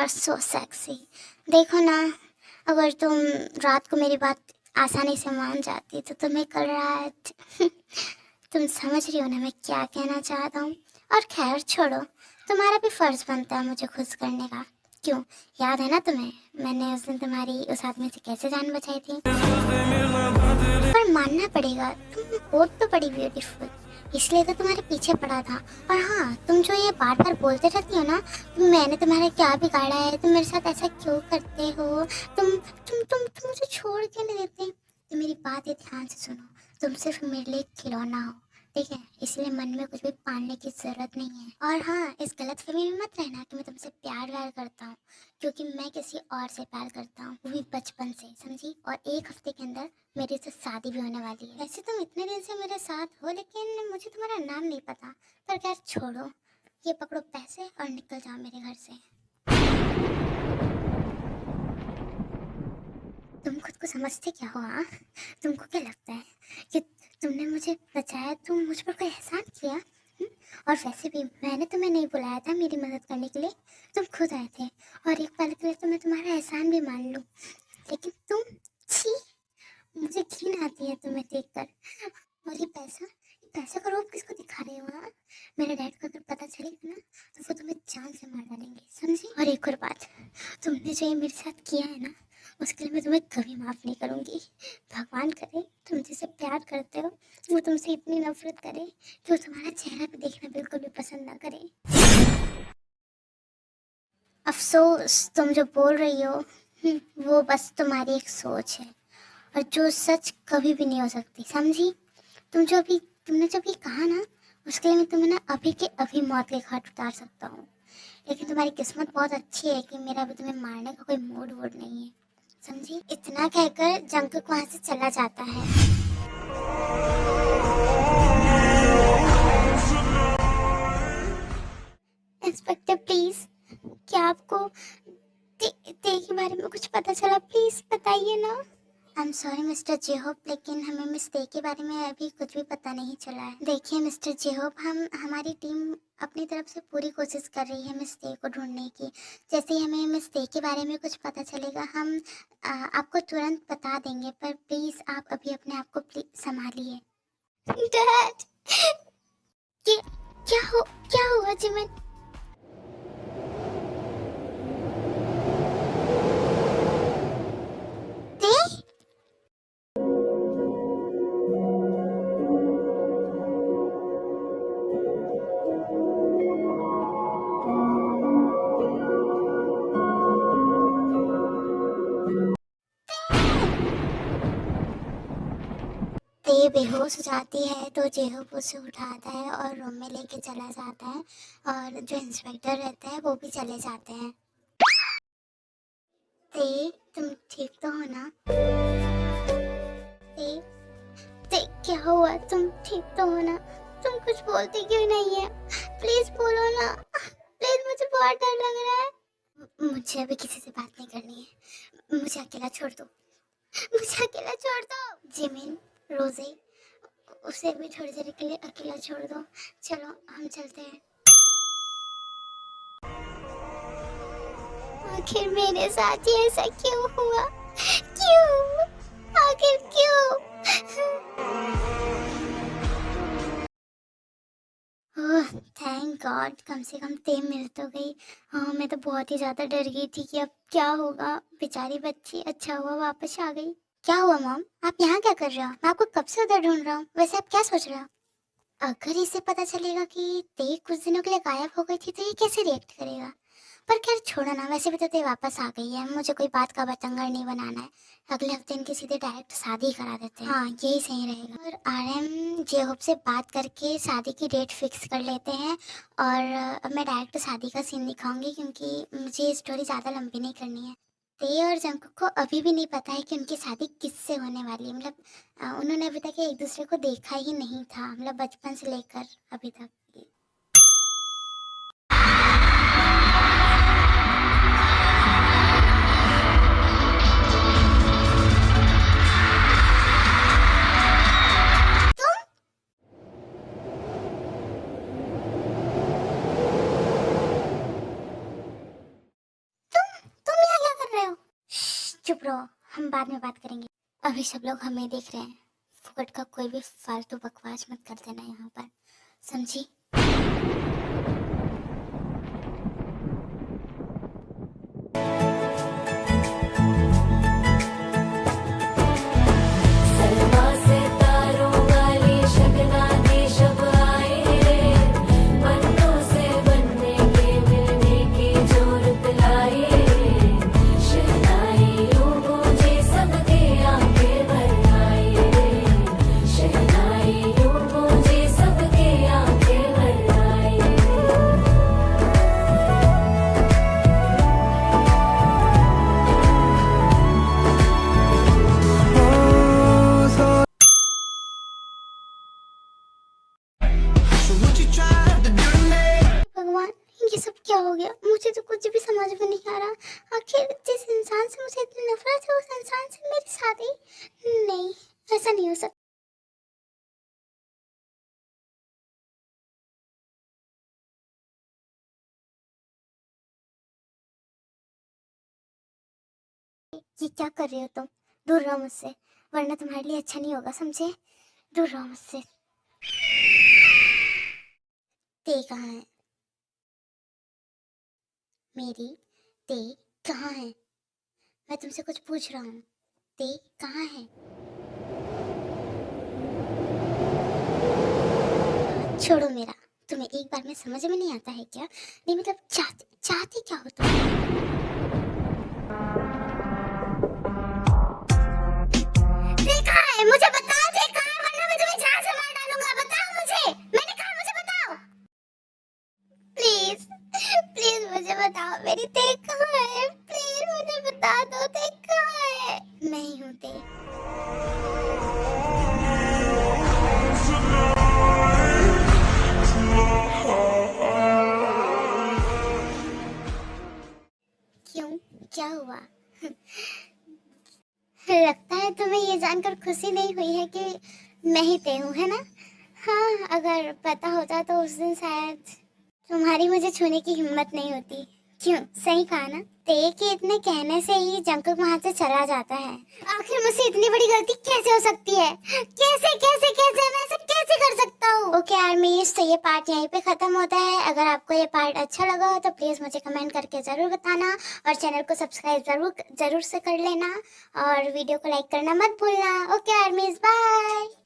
Are so sexy. देखो ना, अगर तुम रात को मेरी बात आसानी से मान जाती तो तुम्हें कल रात तुम समझ रही हो ना मैं क्या कहना चाहता हूँ। और खैर छोड़ो, तुम्हारा भी फर्ज बनता है मुझे खुश करने का। क्यों, याद है ना तुम्हें मैंने उस दिन तुम्हारी उस आदमी से कैसे जान बचाई थी। पर मानना पड़ेगा, तुम हो तो बड़ी ब्यूटीफुल, इसलिए तो तुम्हारे पीछे पड़ा था। और हाँ, तुम जो ये बार बार बोलते रहती हो ना, मैंने तुम्हारा क्या बिगाड़ा है, तुम मेरे साथ ऐसा क्यों करते हो, तुम मुझे छोड़ क्यों नहीं देते। तो मेरी बात ये ध्यान से सुनो, तुम सिर्फ मेरे लिए एक खिलौना हो, ठीक है, इसलिए मन में कुछ भी पालने की जरूरत नहीं है। और हाँ, इस गलतफहमी में मत रहना कि मैं तुमसे प्यार व्यार करता हूँ, क्योंकि मैं किसी और से प्यार करता हूँ, वो भी बचपन से, समझी। और एक हफ्ते के अंदर मेरी से शादी भी होने वाली है। वैसे तुम इतने दिन से मेरे साथ हो, लेकिन मुझे तुम्हारा नाम नहीं पता। पर खैर छोड़ो, ये पकड़ो पैसे और निकल जाओ मेरे घर से। तुम खुद को समझते क्या हो? हाँ, तुमको क्या लगता है कि तुमने मुझे बचाया, तुम मुझ पर कोई एहसान किया? और वैसे भी मैंने तुम्हें नहीं बुलाया था मेरी मदद करने के लिए, तुम खुद आए थे। और एक पल के लिए तो मैं तुम्हारा एहसान भी मान लूँ, लेकिन तुम, छी, मुझे घिन आती है तुम्हें देखकर। और ये पैसा का रोब किसको दिखा रहे हो? हाँ, मेरे डैड को अगर पता चलेगा ना तो वो तुम्हें जान से मार डालेंगे, समझी। और एक और बात, तुमने जो ये मेरे साथ किया है ना, उसके लिए मैं तुम्हें कभी माफ़ नहीं करूँगी। भगवान करे तुम जिसे प्यार करते हो वो तुमसे इतनी नफरत करे कि वो तुम्हारा चेहरा भी देखना बिल्कुल भी पसंद ना करे। अफसोस, तुम जो बोल रही हो वो बस तुम्हारी एक सोच है, और जो सच कभी भी नहीं हो सकती, समझी। तुमने जो भी कहा ना, उसके लिए मैं तुम्हें ना अभी के अभी मौत के घाट उतार सकता हूँ। लेकिन तुम्हारी किस्मत बहुत अच्छी है कि मेरा अभी तुम्हें मारने का कोई मूड वूड नहीं है, समझी। इतना कहकर जंकुक वहाँ से चला जाता है। इंस्पेक्टर प्लीज, क्या आपको ते के बारे में कुछ पता चला? प्लीज बताइए ना। आई एम सॉरी मिस्टर जेहोप, लेकिन हमें मिस ते के बारे में अभी कुछ भी पता नहीं चला है। देखिए मिस्टर जेहोप, हमारी टीम अपनी तरफ से पूरी कोशिश कर रही है मिस ते को ढूंढने की। जैसे ही हमें मिस ते के बारे में कुछ पता चलेगा हम आपको तुरंत बता देंगे, पर प्लीज आप अभी अपने आप को संभालिए। डैड, क्या क्या हुआ जिमिन? ते ते बेहोश हो जाती है तो जेहोप उसे उठाता है और रूम में लेके चला जाता है, और जो इंस्पेक्टर रहता है वो भी चले जाते हैं। ते, तुम ठीक तो हो ना? ते, ते क्या हुआ, तुम ठीक तो हो ना? तुम कुछ बोलते क्यों नहीं है? प्लीज बोलो ना, प्लीज, मुझे बहुत डर लग रहा है। मुझे अभी किसी से बात नहीं करनी है, मुझे अकेला छोड़ दो, मुझे अकेला छोड़ दो। जिमिन, रोजे, उसे भी थोड़ी देर के लिए अकेला छोड़ दो। चलो हम चलते हैं। आखिर मेरे साथ ही ऐसा क्यों हुआ? क्यों? आखिर क्यों? ओह थैंक गॉड, कम से कम ते मिल तो गई। हाँ, मैं तो बहुत ही ज़्यादा डर गई थी कि अब क्या होगा। बेचारी बच्ची, अच्छा हुआ वापस आ गई। क्या हुआ मॉम, आप यहाँ क्या कर रहे हो? मैं आपको कब से उधर ढूंढ रहा हूँ। वैसे आप क्या सोच रहे हो? अगर इसे पता चलेगा कि ते कुछ दिनों के लिए गायब हो गई थी तो ये कैसे रिएक्ट करेगा। पर खैर छोड़ो ना, वैसे भी तो ते वापस आ गई है, मुझे कोई बात का बतंगड़ नहीं बनाना है। अगले हफ्ते इनकी सीधे डायरेक्ट शादी करा देते हैं। हाँ, यही सही रहेगा। और आरएम जेहोप से बात करके शादी की डेट फिक्स कर लेते हैं। और अब मैं डायरेक्ट शादी का सीन दिखाऊंगी, क्योंकि मुझे स्टोरी ज़्यादा लंबी नहीं करनी है। ते और जंकुक को अभी भी नहीं पता है कि उनकी शादी किससे होने वाली है। मतलब उन्होंने अभी तक एक दूसरे को देखा ही नहीं था, मतलब बचपन से लेकर अभी तक। रहो, हम बाद में बात करेंगे। अभी सब लोग हमें देख रहे हैं, फुकट का कोई भी फालतू बकवास मत कर देना यहाँ पर, समझी? भगवान, ये सब क्या हो गया? मुझे तो कुछ भी समझ में नहीं आ रहा। आखिर जिस इंसान से मुझे इतनी नफरत है, उस इंसान से मेरी शादी? नहीं, ऐसा नहीं हो सकता। ये क्या कर रहे हो तुम? दूर रहो मुझसे, वरना तुम्हारे लिए अच्छा नहीं होगा, समझे? दूर रहो मुझसे। ते कहाँ है? मेरी ते कहाँ है? मैं तुमसे कुछ पूछ रहा हूँ, ते कहाँ है? छोड़ो मेरा, तुम्हें एक बार में समझ में नहीं आता है क्या? नहीं मतलब चाहते क्या हो तुम? ते कहाँ है? मुझे बताओ, ते कहाँ है, वरना मैं तुम्हें जान से मार डालूंगा। बताओ मुझे, मैंने कहा मुझे बताओ। प्लीज प्लीज मुझे बताओ, मेरी ते कहाँ है? प्लीज मुझे बता दो, ते कहाँ है? मैं ही हूँ ते। क्यों, क्या हुआ? लगता है तुम्हें ये जानकर खुशी नहीं हुई है कि मैं ही ते हूँ, है ना? हाँ, अगर पता होता तो उस दिन शायद तुम्हारी मुझे छूने की हिम्मत नहीं होती। क्यों, सही कहा ना? ते के इतने कहने से ही जंकुक वहां से चला जाता है। आखिर मुझसे इतनी बड़ी गलती कैसे हो सकती है? कैसे कैसे कैसे मैं ऐसा कैसे कर सकता हूँ? ओके आर्मीज, तो ये पार्ट यहीं पे खत्म होता है। अगर आपको ये पार्ट अच्छा लगा हो तो प्लीज मुझे कमेंट करके जरूर बताना, और चैनल को सब्सक्राइब जरूर जरूर से कर लेना, और वीडियो को लाइक करना मत भूलना। Okay armies, bye.